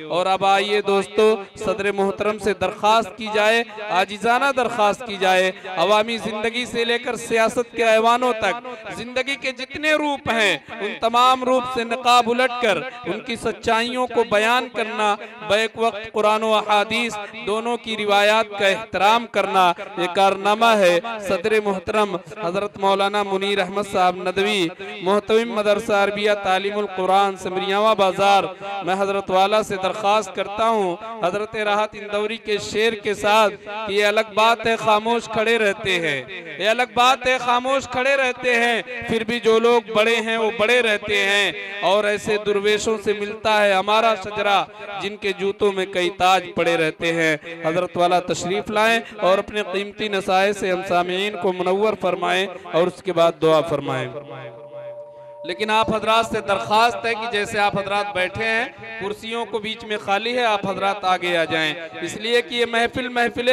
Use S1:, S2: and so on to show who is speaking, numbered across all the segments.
S1: और अब आइए दोस्तों, सदर मोहतरम से दरख्वास्त की जाए, आजिजाना दरख्वास्त की जाए, अवामी जिंदगी से लेकर सियासत के ऐवानों तक जिंदगी के जितने रूप हैं उन तमाम रूप से निकाब उलट कर उनकी सच्चाइयों को बयान करना, बैक वक्त कुरान व हदीस दोनों की रिवायात का एहतराम करना ये कारनामा है। सदर मोहतरम हजरत मौलाना मुनीर अहमद साहब नदवी, मोहतमिम मदरसा अरबिया तालीमुल कुरान सिमरियावा बाजार, मैं हजरत वाला से दरख्वास्त करता हूँ हजरत राहत इंदौरी के शेर के साथ कि ये अलग बात है खामोश खड़े रहते हैं, ये अलग बात है खामोश खड़े रहते हैं, फिर भी जो लोग बड़े हैं वो बड़े रहते हैं। और ऐसे दुर्वेशों से मिलता है हमारा शजरा जिनके जूतों में कई ताज पड़े रहते हैं। हजरत वाला तशरीफ लाएं और अपने कीमती नसाए से हम सामीन को मुनव्वर फरमाएं और उसके बाद दुआ फरमाएं। लेकिन आप हजरात से दरख्वास्त है कि जैसे आप हजरात बैठे हैं कुर्सियों को बीच में खाली है, आप हजरात आगे आ जाएं, इसलिए कि ये महफिल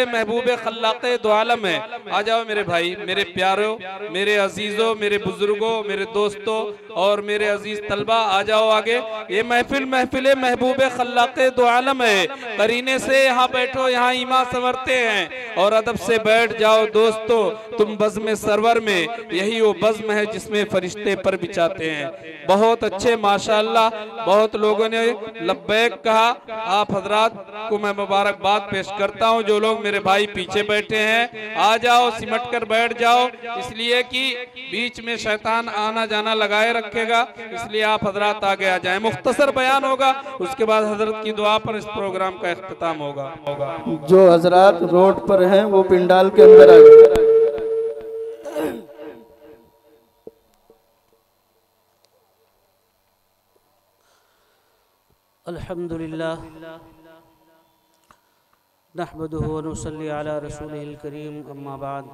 S1: महबूब खल्लाक़े दो आलम है। आ जाओ मेरे भाई, मेरे प्यारों, मेरे अजीज़ों, मेरे बुजुर्गों, मेरे दोस्तों और मेरे अजीज तलबा, आ जाओ आगे। ये महफिल महबूब खल्लाक़े दो आलम है। करीने से यहाँ बैठो, यहाँ ईमा संवरते हैं और अदब से बैठ जाओ दोस्तों, तुम बज़्म सरवर में, यही वो बज़्म है जिसमें फरिश्ते पर बिछाते हैं। बहुत अच्छे माशाअल्लाह, बहुत लोगों ने लब्बैक कहा। आप हजरात को मैं मुबारकबाद पेश करता हूं। जो लोग मेरे भाई पीछे बैठे हैं आ जाओ, सिमट कर बैठ जाओ, इसलिए कि बीच में शैतान आना जाना लगाए रखेगा, इसलिए आप हजरात आगे आ जाएं। मुख्तसर बयान होगा, उसके बाद हजरत की दुआ पर इस प्रोग्राम का इख्तिताम होगा।
S2: जो हजरात रोड पर हैं वो पिंडाल के अंदर आ गए।
S3: अल्हम्दुलिल्लाह नहमदुहु व नुसल्ली अला रसूलिहिल करीम, अम्मा बाद।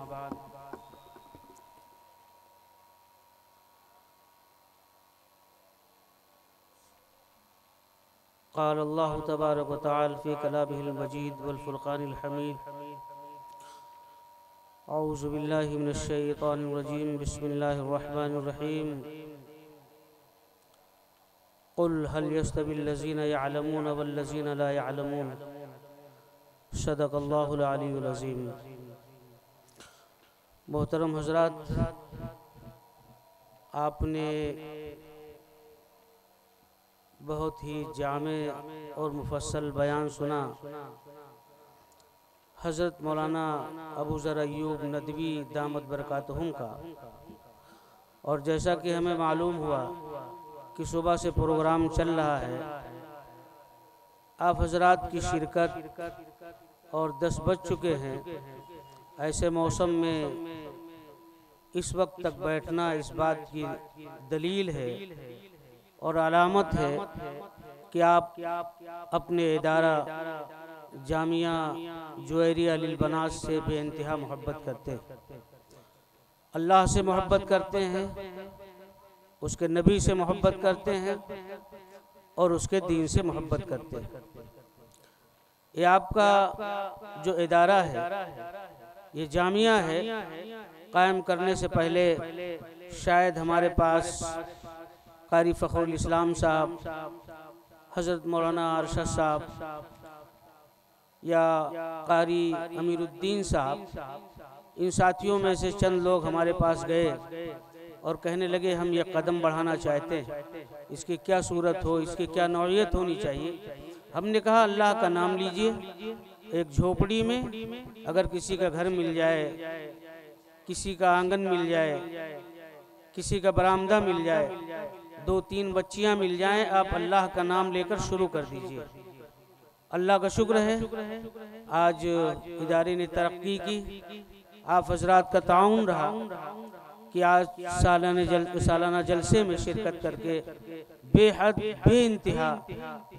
S3: क़ाल अल्लाहु तबारक व तआला फ़ी कलामिहिल मजीद वल फ़ुरक़ानिल हमीद। औज़ु बिल्लाहि मिनश शैतानिर रजीम, बिस्मिल्लाहिर रहमानिर रहीम। क़ुल हल यस्तविल्लज़ीना यअलमून वल्लज़ीना ला यअलमून, सदक़ल्लाहुल अलीयुल अज़ीम। मोहतरम हज़रात, आपने बहुत ही जामे और मुफस्सल बयान सुना हज़रत मौलाना अबू ज़र अय्यूब नदवी दामत बरकातहुम का। और जैसा कि हमें मालूम हुआ कि सुबह से प्रोग्राम चल रहा है, आप हजरात की शिरकत और 10 बज चुके हैं। ऐसे मौसम में इस वक्त तक बैठना इस बात की दलील है और अलामत है कि आप अपने इदारा जामिया जुवैरिया लिल बनात से बेइंतहा मोहब्बत करते हैं। अल्लाह से मोहब्बत करते हैं, उसके नबी से मोहब्बत करते हैं और उसके दीन से मोहब्बत करते हैं। ये आपका जो इदारा है, ये जामिया है, कायम करने से पहले शायद हमारे पास कारी फ़खरुल इस्लाम साहब, हज़रत मौलाना अरशद साहब या कारी अमीरुद्दीन साहब, इन साथियों में से चंद लोग हमारे पास गए और कहने लगे हम ये कदम बढ़ाना चाहते हैं, इसकी क्या सूरत हो, इसकी क्या नौइयत होनी चाहिए। हमने कहा अल्लाह का नाम लीजिए, एक झोपड़ी में अगर किसी का घर मिल जाए, किसी का आंगन मिल जाए, किसी का बरामदा मिल जाए, 2-3 बच्चियां मिल जाएं, आप अल्लाह का नाम लेकर शुरू कर दीजिए। अल्लाह का शुक्र है आज इदारे ने तरक्की की, आप हजरात का ताउन रहा कि आज सालाना जलसे में शिरकत करके बेहद बेइंतहा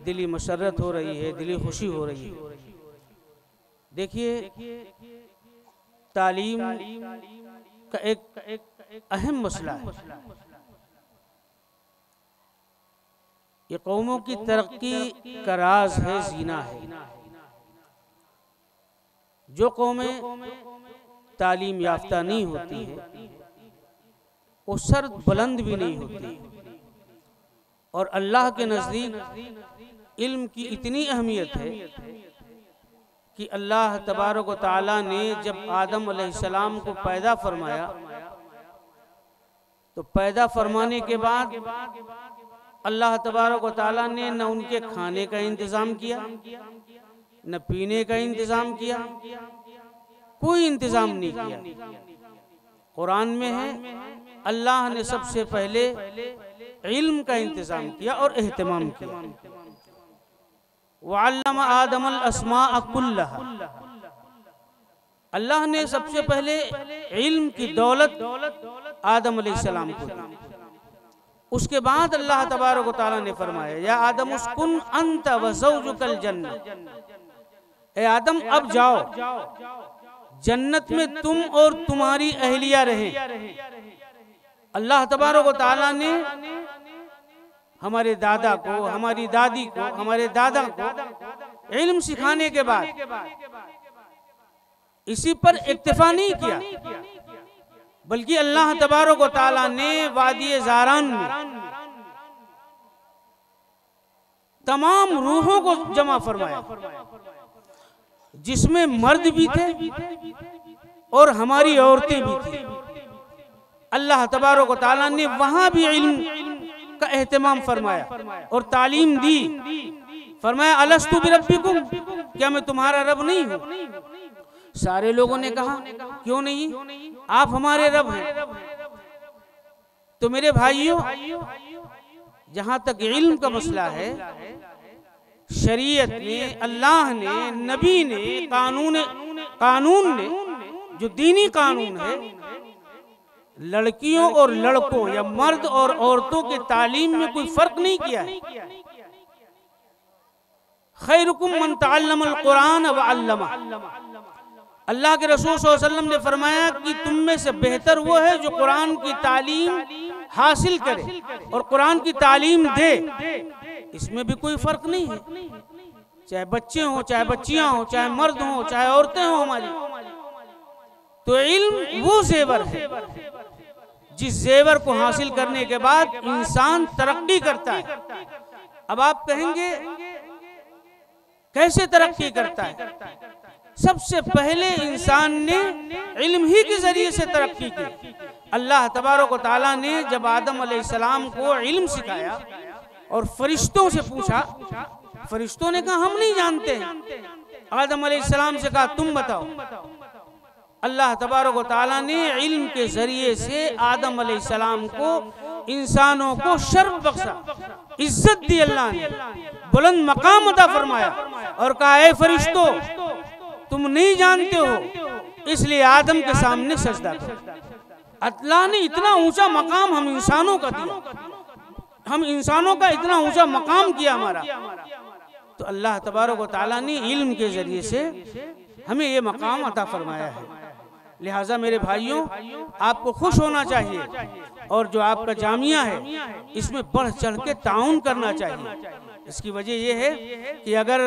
S3: दिली मसरत हो रही है, दिली खुशी हो रही है। देखिए, तालीम का एक अहम मसला है। ये कौमों की तरक्की का राज है, जीना है। जो कौमें तालीम याफ्ता नहीं होती हैं वो सर बुलंद भी नहीं होती और अल्लाह के नज़दीक इल्म की इतनी अहमियत है कि अल्लाह तबारक व तआला ने जब आदम अलैहिस्सलाम को पैदा फरमाया तो पैदा फरमाने के बाद अल्लाह तबारक व तआला ने न उनके खाने का इंतज़ाम किया, न पीने का इंतज़ाम किया, कोई इंतज़ाम नहीं किया। कुरान में है अल्लाह ने सबसे पहले इल्म का इंतज़ाम किया और एहतमाम किया। वअल्लम आदमल अस्माअ कुल्लहा, अल्लाह ने सबसे पहले इल्म की दौलत आदम अलैहिस्सलाम को दी। उसके बाद अल्लाह तबारक व तआला ने फरमाया या आदम उस्कुन अंत व ज़ौजुकल जन्नत, ए आदम अब जाओ जन्नत में तुम और तुम्हारी अहलिया रहे। अल्लाह तबारक व तआला ने हमारे दादा को, हमारी दादी को, हमारे दादा को इल्म सिखाने के बाद इसी पर इक्तिफा नहीं किया, बल्कि अल्लाह तबारक व तआला ने वादी ज़ारान में तमाम रूहों को जमा फरमाया, जिसमें मर्द भी थे और हमारी औरतें भी थी। अल्लाह तबारक व तआला ने वहां भी इल्म का एहतमाम फरमाया और तालीम दी। फरमाया अलस्तु बिरब्बिकुम, क्या मैं तुम्हारा रब नहीं हूँ? सारे लोगों ने कहा क्यों नहीं, आप हमारे रब हैं। तो मेरे भाइयों, जहां तक इल्म का मसला है, शरीयत ने, अल्लाह ने, नबी ने, कानून ने, जो दीनी कानून है, लड़कियों और लड़कों या मर्द और औरतों के तालीम में कोई फर्क नहीं किया है। खैरुकुम मन तअल्लमल कुरान व अल्लमा, अल्लाह के रसूल सल्लल्लाहु अलैहि वसल्लम ने फरमाया कि तुम में से बेहतर वो है जो कुरान की तालीम हासिल करे और कुरान की तालीम दे। इसमें भी कोई फर्क नहीं है, चाहे बच्चे हों, चाहे बच्चियां हों, चाहे मर्द हों, चाहे औरतें हों हमारी। तो इल्म वो जेवर है जिस जेवर को हासिल करने के बाद इंसान तरक्की करता है। अब आप कहेंगे कैसे तरक्की करता है? सबसे पहले इंसान ने इल्म ही के जरिए से तरक्की की। अल्लाह तबारक व तआला ने जब आदम अलैहिस्सलाम को इल्म सिखाया और फरिश्तों से पूछा, फरिश्तों ने कहा हम नहीं जानते। आदम अलैहिस्सलाम से कहा तुम बताओ। अल्लाह तबारक व तआला ने इल्म के जरिए से आदम अलैहिस्सलाम को, इंसानों को शर्फ बख्शा, इज्जत दी, अल्लाह ने बुलंद मकाम अता फरमाया और कहा ए फरिश्तों, तुम नहीं जानते हो इसलिए आदम के सामने सजदा करो। अल्लाह ने इतना ऊंचा मकाम हम इंसानों का दिया, हम इंसानों का इतना ऊंचा मकाम किया हमारा। तो अल्लाह तबारक व तआला ने इल्म के जरिए से हमें ये मकाम अता फरमाया है। लिहाजा मेरे भाइयों, आपको खुश होना चाहिए और जो आपका जामिया है इसमें बढ़ चढ़ के ताउन करना चाहिए। इसकी वजह यह है कि अगर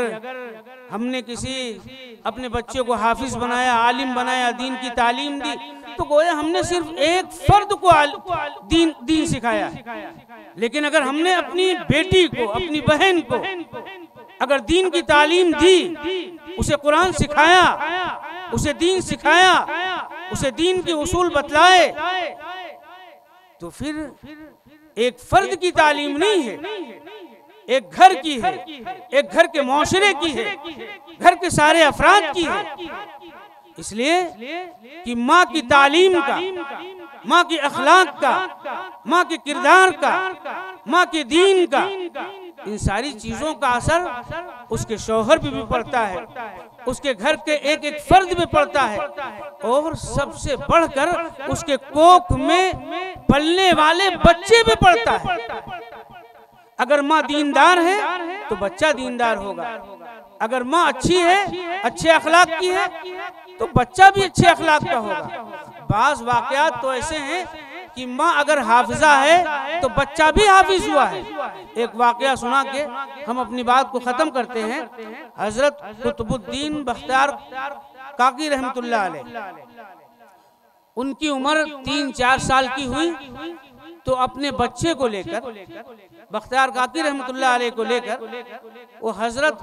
S3: हमने किसी अपने बच्चे को हाफिज बनाया, आलिम बनाया, दीन की तालीम दी, तो गोया हमने सिर्फ एक फर्द को दीन सिखाया। लेकिन अगर हमने अपनी बेटी को, अपनी बहन को अगर दीन की तालीम दी, उसे कुरान सिखाया, उसे दीन सिखाया, उसे दीन के उसूल बतलाए, तो फिर एक फर्द की तालीम नहीं है, एक घर की है, एक घर के मुआशरे की है, घर के सारे अफराद की है। इसलिए कि माँ की तालीम का, माँ की अखलाक का, माँ के किरदार का, माँ के दीन का, इन सारी चीजों का असर उसके शौहर पे भी पड़ता है, उसके घर के एक एक फर्द में पड़ता है और सबसे बढ़कर उसके कोख में पलने वाले बच्चे पे पड़ता है। अगर माँ दीनदार है तो बच्चा दीनदार होगा, अगर माँ अच्छी है, अच्छे अखलाक की है, तो बच्चा भी अच्छे अखलाक का होगा। बाज़ वाक़यात तो ऐसे हैं कि माँ अगर हाफिजा है तो बच्चा भी हाफिज हुआ है। एक वाक़या सुना के हम अपनी बात को ख़त्म करते हैं। हजरत कुतुबुद्दीन बख्तियार काकी रहमतुल्लाह अलैह, उनकी उम्र 3-4 साल की हुई तो अपने बच्चे को लेकर, बख्तियार काकी रहमतुल्लाह अलैह को लेकर वो हजरत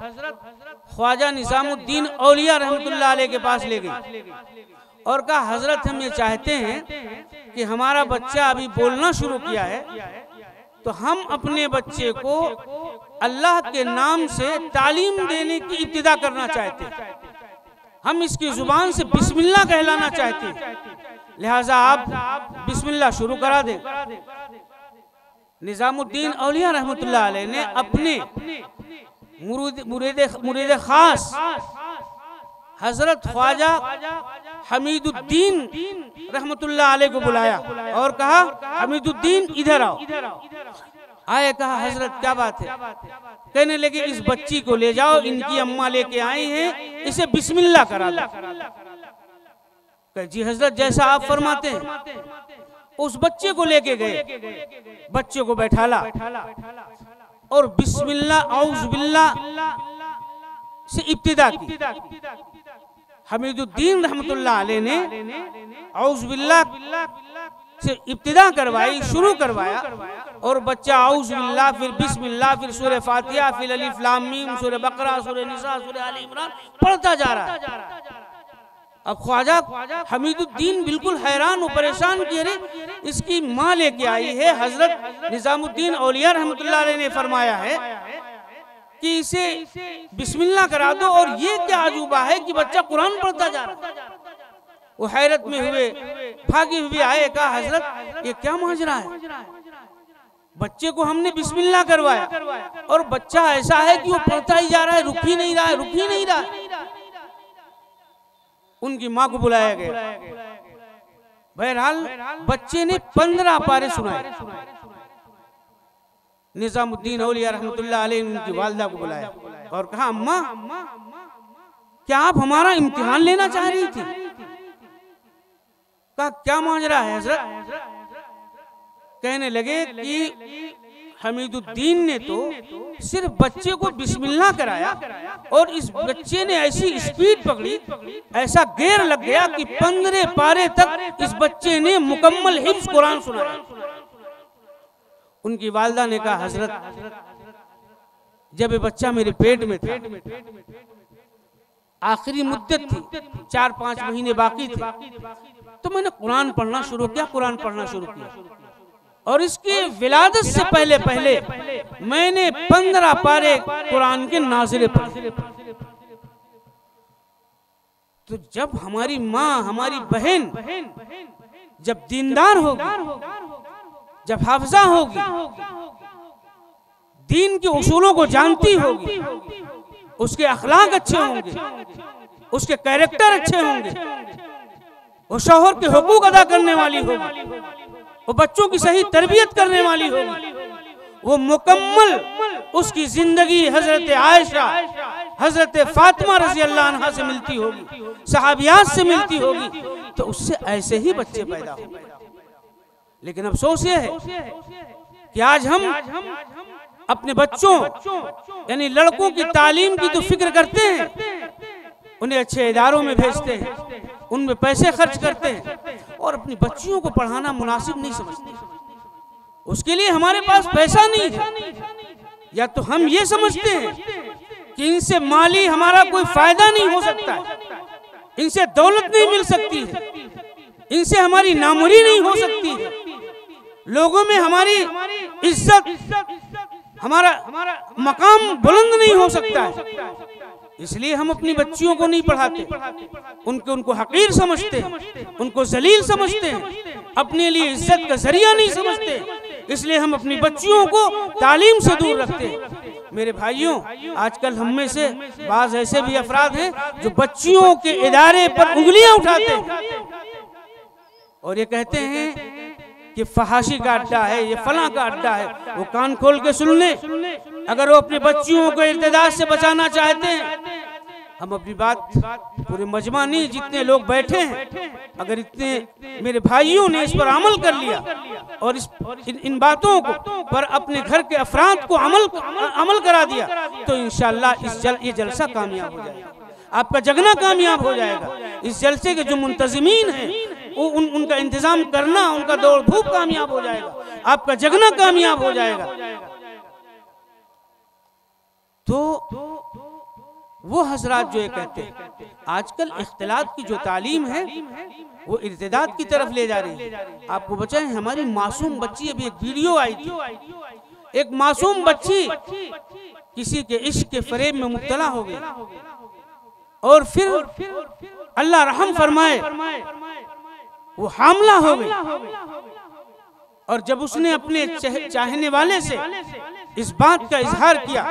S3: ख्वाजा निजामुद्दीन औलिया रहमतुल्लाह अलैह के पास ले गई और कहा, हजरत हम ये चाहते हैं कि हमारा बच्चा अभी बोलना शुरू किया है, तो हम अपने बच्चे को अल्लाह के नाम से तालीम देने की इब्तिदा करना चाहते हैं, हम इसकी जुबान से बिस्मिल्लाह कहलाना चाहते हैं, लिहाजा आप बिस्मिल्लाह शुरू करा दें। निजामुद्दीन औलिया रहमतुल्लाह अलैह ने अपने मुरीद खास हजरत ख्वाजा हमीदुद्दीन रहमतुल्लाह अलैह को बुलाया और कहा, हमीदुद्दीन इधर आओ। आए, कहा हजरत क्या बात है? कहने लगे, इस बच्ची को ले जाओ, इनकी अम्मा लेके आई हैं, इसे बिस्मिल्लाह करा दो। जी हजरत जैसा आप फरमाते हैं। उस बच्चे को लेके गए, बच्चे को बैठाला और बिस्मिल्लाह औज़ु बिल्लाह से इब्तिदा की। हमीदुद्दीन रहमतुल्लाह अलैह ने औज़ु बिल्लाह से इब्तिदा करवाई, शुरू करवाया और बच्चा औज़ु बिल्लाह, फिर बिस्मिल्लाह, फिर सूरह फातिहा, फिर अलिफ लाम मीम, सूरह बकरा, सूरह निसा, सूरह आल इमरान पढ़ता जा रहा है। अब ख्वाजा हमीदुद्दीन बिल्कुल हैरान और परेशान कि अरे इसकी माँ लेके आई है। हजरत निजामुद्दीन औलिया रहमतुल्लाह अलैह ने फरमाया है कि इसे बिस्मिल्लाह करा दो, और ये क्या अजूबा है कि बच्चा कुरान पढ़ता जा रहा है। वो हैरत में हुए भागे हुए आए, कहा हजरत ये क्या माजरा है? बच्चे को हमने बिस्मिल्लाह करवाया और बच्चा ऐसा है कि वो पढ़ता ही जा रहा है, रुक ही नहीं रहा है, रुक ही नहीं रहा है। उनकी माँ को बुलाया गया। बहरहाल बच्चे ने 15 पारे सुनाए। निजामुद्दीन औलिया रहमतुल्लाह अलैह ने उनकी वालिदा को बुलाया और कहा, अम्मा क्या आप हमारा इम्तिहान लेना चाह रही थी? कहा, क्या माजरा है हजरत? कहने लगे कि हमीदुद्दीन ने तो सिर्फ बच्चे को बिस्मिल्लाह कराया और इस बच्चे ने ऐसी स्पीड पकड़ी, ऐसा गेर लग गया कि 15 पारे तक इस बच्चे ने मुकम्मल हिफ्ज कुरान सुनाया। उनकी वालिदा ने कहा, हजरत जब ये बच्चा मेरे पेट में था, आखिरी मुद्दत थी, 4-5 महीने बाकी थे, तो मैंने कुरान पढ़ना शुरू किया, कुरान पढ़ना शुरू किया और इसकी विलादत से पहले पहले मैंने 15 पारे कुरान के नाज़िले पढ़े। तो जब हमारी माँ, हमारी बहन जब दीनदार होगी, जब हाफिजा होगी, दीन के उसूलों को जानती होगी, उसके अखलाक अच्छे होंगे, उसके कैरेक्टर अच्छे होंगे, वो शौहर के हुकूक अदा करने वाली होगी, वो बच्चों की सही तरबियत करने वाली होगी, वो मुकम्मल उसकी जिंदगी हजरत आयशा, हजरत फातिमा रजी अल्लाह अन्हा से मिलती होगी, सहाबियात से मिलती होगी, तो उससे ऐसे ही बच्चे पैदा होंगे। लेकिन अफसोस ये है कि आज हम अपने बच्चों यानी लड़कों की तालीम की तो फिक्र करते हैं, उन्हें अच्छे इदारों में भेजते हैं, उनमें पैसे खर्च करते हैं और अपनी बच्चियों को पढ़ाना मुनासिब नहीं समझते। उसके लिए हमारे पास पैसा नहीं है, या तो हम ये समझते हैं कि इनसे माली हमारा कोई फायदा नहीं हो सकता है, इनसे दौलत नहीं मिल सकती है, इनसे हमारी नामुरी नहीं हो सकती है, लोगों में हमारी इज्जत, हमारा मकाम बुलंद नहीं हो सकता है, इसलिए हम अपनी बच्चियों को नहीं पढ़ाते, उनको हकीर समझते हैं, उनको जलील समझते हैं, अपने लिए इज्जत का जरिया नहीं समझते, इसलिए हम अपनी बच्चियों को तालीम से दूर रखते हैं। मेरे भाइयों, आजकल हम में से बाज ऐसे भी अफराद हैं जो बच्चियों के इदारे पर उंगलियां उठाते हैं और ये कहते हैं कि फहाशी का अड्डा है, ये फलां का अड्डा है। वो कान खोल के सुन ले, अगर वो अपनी बच्चियों को इर्तिदाद से बचाना चाहते हैं, हम अपनी बात पूरे मजमा नहीं, जितने लोग बैठे हैं, अगर इतने मेरे भाइयों ने इस पर अमल कर लिया और इन बातों को पर अपने घर के अफराद को अमल करा दिया, तो इंशाअल्लाह ये जलसा कामयाब हो जाएगा, आपका जगना कामयाब हो जाएगा। इस जलसे के जो मुंतजिमीन हैं उनका इंतजाम करना, उनका दौड़ धूप कामयाब हो जाएगा। आपका जगना कामयाब हो जाएगा। तो वो हजरात जो ये कहते हैं आजकल इख्तिलात की जो तालीम है वो इर्तिदाद की तरफ ले जा रही है। आपको बचाएं, हमारी मासूम बच्ची, अभी एक वीडियो आई थी, एक मासूम बच्ची किसी के इश्क के फरेब में मुब्तला हो गई और फिर अल्लाह रहम फरमाए वो हामला हो गई। और जब उसने अपने चाहने वाले से इस बात का इजहार किया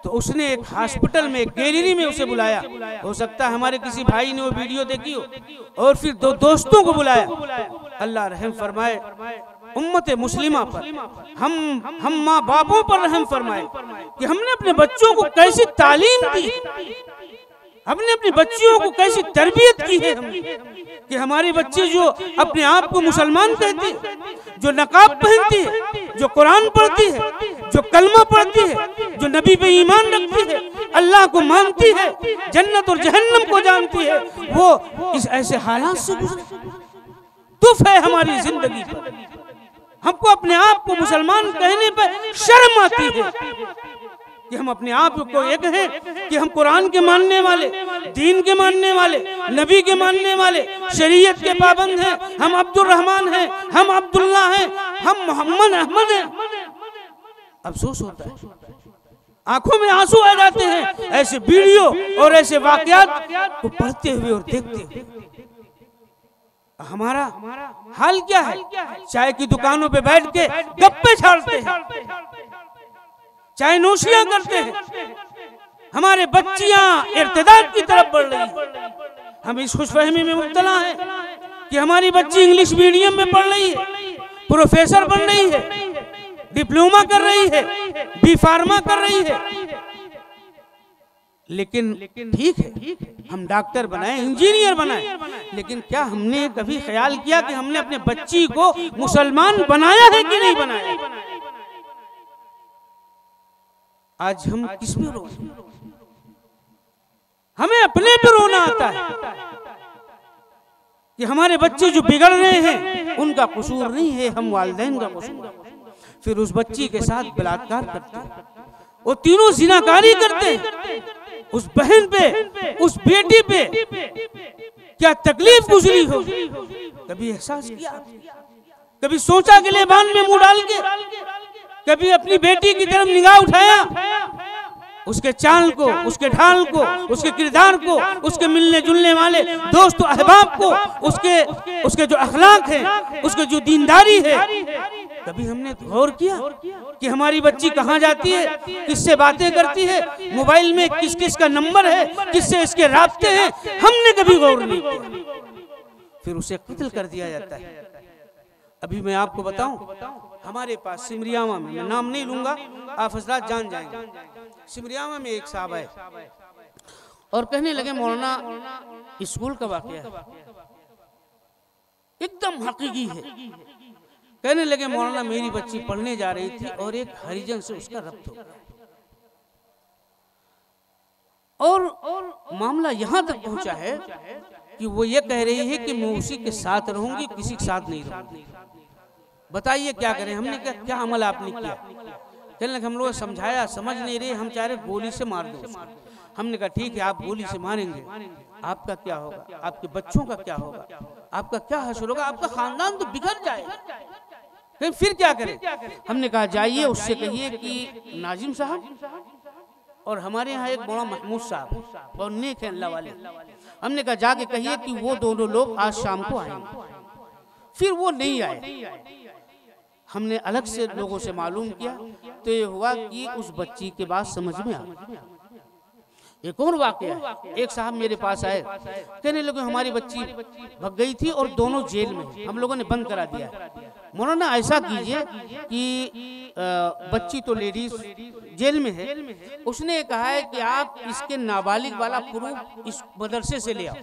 S3: तो उसने एक हॉस्पिटल में, एक गैलरी में उसे बुलाया। हो सकता है हमारे किसी भाई ने वो वीडियो देखी हो। और फिर दो दोस्तों को बुलाया। अल्लाह रहम फरमाए उम्मत मुस्लिमा पर, हम माँ बापों पर रहम फरमाए कि हमने अपने बच्चों को कैसी तालीम दी, हमने अपनी बच्चियों को कैसी तरबियत की है कि हमारे बच्चे जो अपने आप को मुसलमान कहती है, जो नकाब पहनती है, जो कुरान पढ़ती है, जो कलमा पढ़ती है, जो नबी पे ईमान रखती है, अल्लाह को मानती है, जन्नत और जहन्नम को जानती है, वो इस ऐसे हालात से गुजरे। दुख है हमारी जिंदगी पर, हमको अपने आप को मुसलमान कहने पर शर्म आती है कि हम अपने आप को एक हैं कि हम कुरान के मानने वाले, दीन के मानने वाले, नबी के मानने वाले, शरीयत के पाबंद हैं, हम अब्दुल रहमान हैं, हम अब्दुल्ला हैं, हम मोहम्मद अहमद हैं। अफसोस होता है, आंखों में आंसू आ जाते हैं ऐसे वीडियो और ऐसे वाकयात को पढ़ते हुए और देखते हुए। हमारा हाल क्या है? चाय की दुकानों पे बैठ के गप्पे छाड़ते हैं, चाय नोशियां करते हैं। हमारे बच्चियां इर्तिदाद की तरफ बढ़ रही हैं। हम इस खुशफहमी में मुब्तला हैं कि हमारी बच्ची इंग्लिश मीडियम में पढ़ रही है, प्रोफेसर बन रही है, डिप्लोमा कर रही है, बी फार्मा कर रही है। लेकिन ठीक है, हम डॉक्टर बनाए, इंजीनियर बनाए, लेकिन क्या हमने कभी ख्याल किया कि हमने अपने बच्ची को मुसलमान बनाया है कि नहीं बनाया? आज हम किस में रो, हमें अपने पे रोना आता है कि हमारे बच्चे जो बिगड़ रहे हैं उनका कसूर नहीं है, हम वालिदैन का कसूर है। फिर उस बच्ची के साथ बलात्कार करते हैं, वो तीनों जिनाकारी करते हैं। उस बहन पे, उस बेटी पे क्या तकलीफ गुजरी होगी? कभी एहसास किया? कभी सोचा गिलेबान में मुंह डाल के? कभी अपनी बेटी की तरफ निगाह उठाया? उसके चाल को, उसके ढाल को, उसके किरदार को, उसके मिलने जुलने वाले दोस्त अहबाब को, उसके जो अखलाक है, उसके जो दीनदारी है, कभी हमने गौर किया कि हमारी बच्ची कहाँ जाती है, किससे बातें करती है, मोबाइल में किस किस का नंबर है, किससे इसके राब्ते हैं? हमने कभी गौर नहीं किया। फिर उसे कत्ल कर दिया जाता है। अभी मैं आपको बताऊं, हमारे पास सिमरियामा में, मैं नाम नहीं लूंगा, आप हजरात जान जाएंगे, सिमरियामा में एक साहब आए और कहने लगे मौलाना स्कूल का वाकया एकदम हकीकी है। कहने लगे मौलाना मेरी बच्ची पढ़ने जा रही थी और एक हरिजन से उसका रब्त हो गया और मामला यहाँ तक पहुँचा है कि वो ये कह रही है कि मैं उसी के साथ रहूंगी, किसी के साथ नहीं रहूंगी। बताइए क्या करें? हमने क्या अमल आपने किया? कहने लगे हम लोग समझाया, समझ नहीं रहे, हम चाह रहे गोली से मार दो। हमने कहा ठीक है, आप गोली से मारेंगे, आपका क्या होगा, आपके बच्चों का क्या होगा, आपका क्या हशर होगा, आपका खानदान तो बिखर जाएगा। फिर क्या करें? हमने कहा जाइए उससे कहिए कि नाजिम साहब और हमारे यहाँ एक बड़ा महमूद साहब और नेक है अल्लाह वाले, हमने कहा जाके कहिए कि वो दोनों लोग आज शाम को आएंगे। फिर वो नहीं आए। हमने अलग से लोगों से मालूम किया तो ये हुआ कि उस बच्ची के बात समझ में आ गई। एक और वाकया है, एक साहब मेरे पास आए, कहने लगे हमारी बच्ची भग गई थी और दोनों जेल में, हम लोगों ने बंद करा दिया। मौलाना ऐसा कीजिए कि बच्ची तो लेडीज जेल में है, उसने कहा है कि आप इसके नाबालिग वाला प्रूफ इस मदरसे से ले आओ,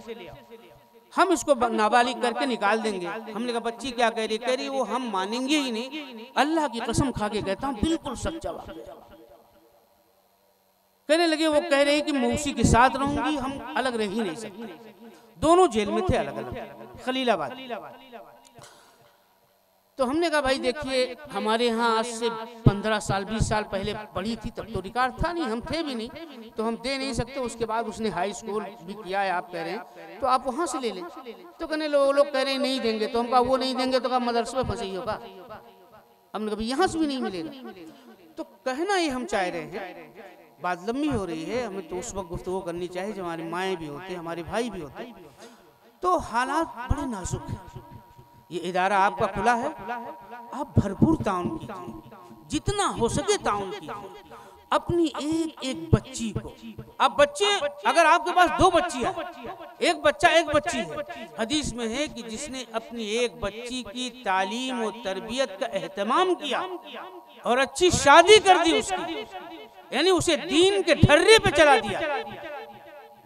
S3: हम इसको नाबालिग करके निकाल देंगे। हमने कहा बच्ची क्या कह रही? कह रही वो हम मानेंगे ही नहीं, अल्लाह की कसम खा के कहता हूँ बिल्कुल सच्चा वाकया। कहने लगे वो कह रही कि मैं उसी के साथ रहूंगी, हम अलग रह ही नहीं सकते। दोनों जेल में थे अलग अलग, खलीलाबाद। तो हमने कहा भाई देखिए हमारे यहाँ आज से 15 साल 20 साल पहले पढ़ी थी, तब तो रिकॉर्ड था नहीं, हम थे भी नहीं, तो हम दे नहीं सकते। उसके बाद उसने हाई स्कूल भी किया है, आप कह रहे हैं तो आप वहाँ से ले लें। तो कहने लोग कह रहे हैं नहीं देंगे, तो हम कहा वो नहीं देंगे तो कहा मदरसे में फंसी होगा, हमने कभी यहाँ से भी नहीं मिलेगा। तो कहना ये हम चाह रहे हैं, बात लंबी हो रही है, हमें तो उस वक्त गुफ्तगू करनी चाहिए जब हमारी माएँ भी होती, हमारे भाई भी होते। तो हालात बड़े नाजुक हैं, ये इदारा आपका खुला है, आप भरपूर ताउन कीजिए, जितना हो सके ताउन कीजिए अपनी एक एक बच्ची को। अब बच्चे, अगर आपके पास 2 बच्ची है, एक बच्चा एक बच्ची है, हदीस में है कि जिसने अपनी एक बच्ची की तालीम और तरबियत का एहतमाम किया और अच्छी शादी कर दी उसकी, यानी उसे दीन के ढर्रे पे चला दिया,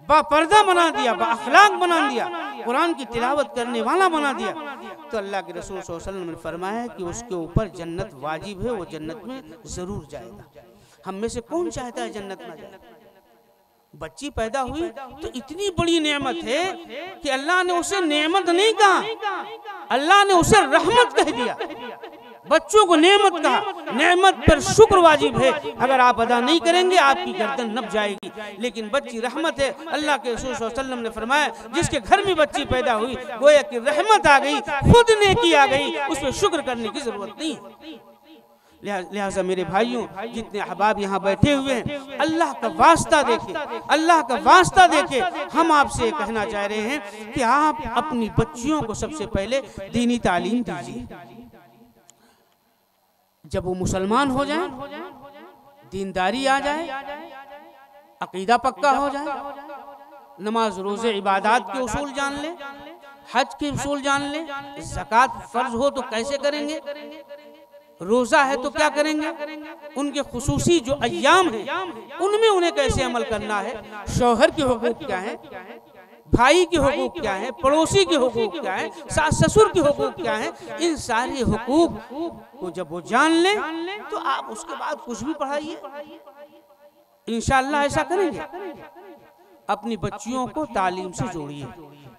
S3: बापर्दा बना दिया, बाअखलाक बना दिया, कुरान की तिलावत करने वाला बना दिया, तो अल्लाह के रसूल सल्लल्लाहु अलैहि वसल्लम ने फरमाया कि उसके ऊपर जन्नत वाजिब है, वो जन्नत में जरूर जाएगा। हम में से कौन चाहता है जन्नत ना जाए? बच्ची पैदा हुई तो इतनी बड़ी नेमत है कि अल्लाह ने उसे नेमत नहीं कहा, अल्लाह ने उसे रहमत कह दिया। बच्चों को नेमत कहा, नेमत पर शुक्र वाजिब है, अगर आप अदा नहीं करेंगे आपकी गर्दन नब जाएगी। लेकिन बच्ची रहमत है, अल्लाह के रसूल सल्लल्लाहु अलैहि वसल्लम ने फरमाया जिसके घर में बच्ची पैदा हुई गोया कि रहमत आ गई, खुद नेकी आ गई, उस पर शुक्र करने की जरूरत नहीं है। लिहाजा मेरे भाइयों, जितने अहबाब यहाँ बैठे हुए हैं, अल्लाह का वास्ता देके, अल्लाह का वास्ता देके हम आपसे कहना चाह रहे हैं कि आप अपनी बच्चियों को सबसे पहले दीनी तालीम दीजिए। जब वो मुसलमान हो जाए, दीनदारी आ जाए, अकीदा पक्का हो जाए, नमाज रोजे इबादत के उसूल जान ले, हज के उसूल जान ले, ज़कात फर्ज हो तो कैसे करेंगे, रोजा है तो क्या करेंगे, उनके खुसूसी जो अय्याम हैं उनमें उन्हें कैसे अमल करना है, शौहर के हुकूक क्या है, भाई के हुकूक क्या है, पड़ोसी के हुकूक क्या है, सास ससुर के हुकूक क्या है, इन सारे हुकूक को जब वो जान ले तो आप उसके बाद कुछ भी पढ़ाइए, इंशाअल्लाह ऐसा करेंगे। अपनी बच्चियों को तालीम से जोड़िए,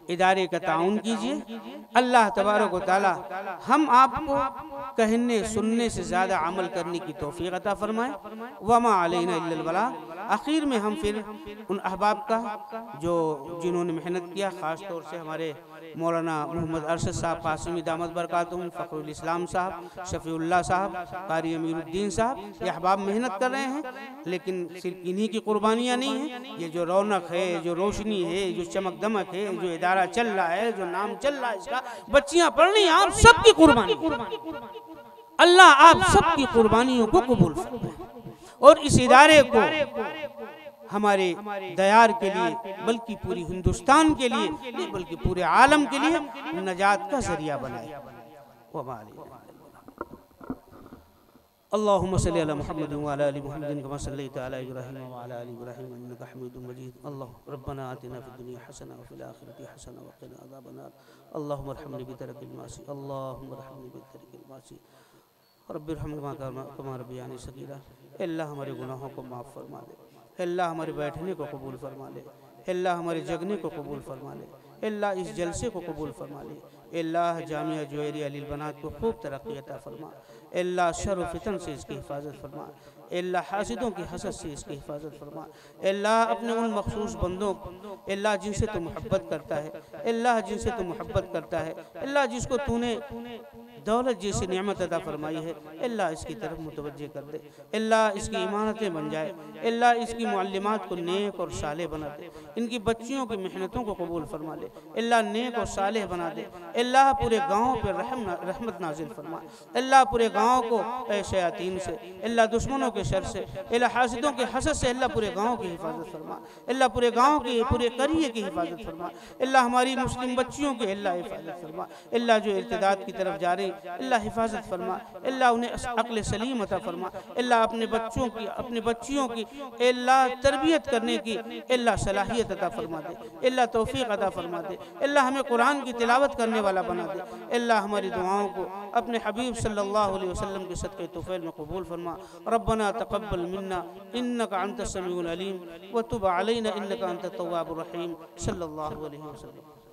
S3: इदारे का ताउन कीजिए। अल्लाह तबारक व तआला हम आपको कहने सुनने से ज़्यादा अमल करने की तौफीक अता फरमाए। वमा अलैना इल्लल बलाग। आखिर में हम फिर उन अहबाब का जिन्होंने मेहनत किया, ख़ास तौर से हमारे मौलाना मोहम्मद अरशद साहब कासिमी दामत बरकातुहुम, फ़खरुल इस्लाम साहब, शफ़ीउल्लाह साहब, कारी अमीरुद्दीन साहब, ये अहबाब मेहनत कर रहे हैं, लेकिन सिर्फ इन्हीं की कुर्बानियाँ नहीं हैं। ये जो रौनक है, जो रोशनी है, जो चमक दमक है, जो इदारा चल रहा है, जो नाम चल रहा है, इसका बच्चियाँ पढ़ रही हैं, आप सबकी कुर्बानी, अल्लाह आप सबकी कुर्बानियों को कबूल फरमाए और इस इदारे को हमारे दयार के लिए, बल्कि पूरी हिंदुस्तान के लिए नहीं, बल्कि पूरे आलम के लिए नजात का जरिया बनाए। अल्लाहुम्मा सल्ली अला मुहम्मद व अला आलि मुहम्मद कमा सल्लैता अला इब्राहीम व अला आलि इब्राहीम इन्नका हमीदुम मजीद। अल्लाहुम्मा रब्बना आतिना फिद दुनिया हसना व फिल आखिरति हसना व क़िना अज़ाबन्नार। अल्लाहुम्मा अर्हमनी बितरकिल मासी, अल्लाहुम्मा अर्हमनी बितरकिल मासी, रब्बिरहम्हुमा कमा रब्बियानी सगीरा। अल्लाह हमारे गुनाहों को माफ़ फरमा दे, अल्लाह हमारे बैठने को कबूल फरमा ले, अल्लाह हमारे जगने को कबूल फरमा ले, अल्लाह इस जलसे को कबूल फरमा ले, अल्लाह जामिया जुवैरिया लिल बनात को खूब तरक्की अता फरमा, अल्लाह शर व फितन से इसकी हिफाजत फरमा, अल्लाह हासिदों की हसद से इसकी हिफाजत फरमा, अल्लाह अपने उन मखसूस बंदों अल्लाह जिनसे तू मोहब्बत करता है, अल्लाह जिनसे तू मोहब्बत करता है, अल्लाह जिसको तूने दौलत जैसी नेमत अता फरमाई है, अल्लाह इसकी तरफ मुतवज्जे कर दे, अल्लाह इसकी इमानतें बन जाए, अल्लाह इसकी मुअल्लिमात को नेक और सालेह बना दे, इनकी बच्चियों की मेहनतों को कबूल फरमा ले, अल्लाह नेक और सालेह बना दे, अल्लाह पूरे गाँव पर रहमत नाजिल फरमा, अल्लाह पूरे गाँव को शयातीन से, अल्लाह दुश्मनों के शर से, अल्लाह हासिदों के हसद से अल्लाह पूरे गाँव की हिफाजत फरमा, अल्लाह पूरे गाँव की, पूरे करिए की हिफाजत फरमा, अल्लाह हमारी मुस्लिम बच्चियों की अल्लाह हिफाजत फरमा, अल्लाह जो इर्तिदाद की तरफ जा रही अल्लाह हिफाजत फरमा, अल्लाह उन्हें अक्ल सलीम अता फरमा, अल्लाह अपने बच्चों की, अपने बच्चियों की अल्लाह तरबियत करने की अल्लाह सलाहियत अता फरमा दे, अल्लाह तौफीक अता फरमा दे, अल्लाह हमें कुरान की तिलावत करने वाला बना दे, अल्लाह हमारी दुआओं को अपने हबीब सल्लल्लाहु अलैहि वसल्लम के सदक़े तुफ़ैल में कबूल फरमा। रब्बना तक़ब्बल मिन्ना इन्नका अंतस समीउल अलीम व तुब अलैना इन्नका अंतत तव्वाबुर रहीम। सल्लल्लाहु अलैहि वसल्लम।